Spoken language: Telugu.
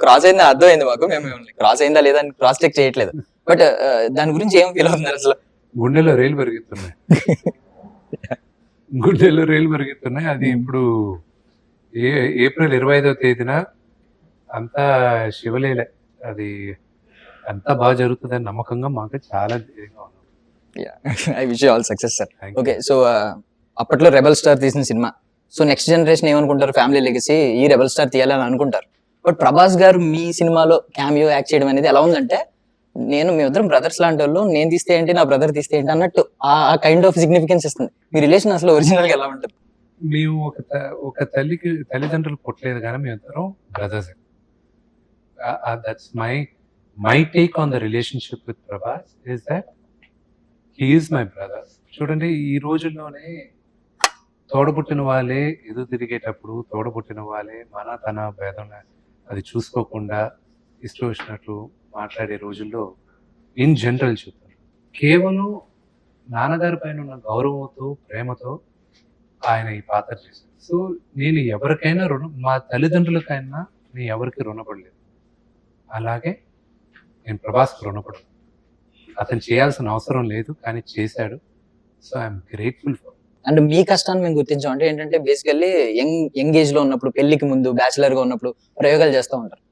క్రాస్ అయిందా అర్థమైంది మాకు, మేము క్రాస్ అయిందా లేదా అని క్రాస్ చెక్ చేయట్లేదు. బట్ దాని గురించి ఏం ఫీల్ అవుతున్నారు అసలు? గుండెలో రైలు పెరుగుతున్నాయి, గుండెలో రైలు పెరుగుతున్నాయి. అది ఇప్పుడు ఏప్రిల్ 25వ తేదీన అంతా శివలీల, అది అంతా బాగా జరుగుతుందని నమ్మకంగా మాకు చాలా ధైర్యంగా ఉన్నాం. I wish all success sir. Okay, so అప్పట్లో రెబల్ స్టార్ తీసిన సినిమా, సో నెక్స్ట్ జనరేషన్ ఏమనుకుంటారు, ఫ్యామిలీ లెగసీ ఈ రెబల్ స్టార్ తీయాలని అనుకుంటారు. బట్ ప్రభాస్ గారు మీ సినిమాలో క్యామియో యాక్ట్ చేయడం అనేది ఎలా ఉందంటే, మేమిద్దరం బ్రదర్స్ లాంటి వాళ్ళు, నేను తీస్తే ఏంటి నా బ్రదర్ తీస్తే ఏంటి అన్నట్టు ఆ కైండ్ ఆఫ్ సిగ్నిఫికెన్స్ ఇస్తుంది. మీ రిలేషన్ అసలు ఒరిజినల్ గా ఎలా ఉంటుంది? మేము ఒక తల్లిదండ్రులు పుట్టలేదు కానీ మేమిద్దరం brothers. That's my take on the relationship with Prabhas is that he is my brother. చూడండి, ఈ రోజుల్లోనే తోడబుట్టిన వాళ్ళే ఎదురు తిరిగేటప్పుడు, తోడబుట్టిన వాళ్ళే తన భేదం అది చూసుకోకుండా ఇష్టం వచ్చినట్లు మాట్లాడే రోజుల్లో ఇన్ జనరల్ చెప్తాను, కేవలం నాన్నగారి పైన ఉన్న గౌరవంతో, ప్రేమతో ఆయన ఈ పాత్ర చేశారు. సో నేను ఎవరికైనా మా తల్లిదండ్రులకైనా నేను ఎవరికి రుణపడలేదు, అలాగే నేను ప్రభాస్కి రుణపడను. అతను చేయాల్సిన అవసరం లేదు కానీ చేశాడు. So I'm grateful for. And మీ కష్టాన్ని మేము గుర్తించాం అంటే ఏంటంటే, బేసికల్లీ యంగ్ ఏజ్ లో ఉన్నప్పుడు, పెళ్లికి ముందు బ్యాచిలర్ గా ఉన్నప్పుడు ప్రయోగాలు చేస్తూ ఉంటారు.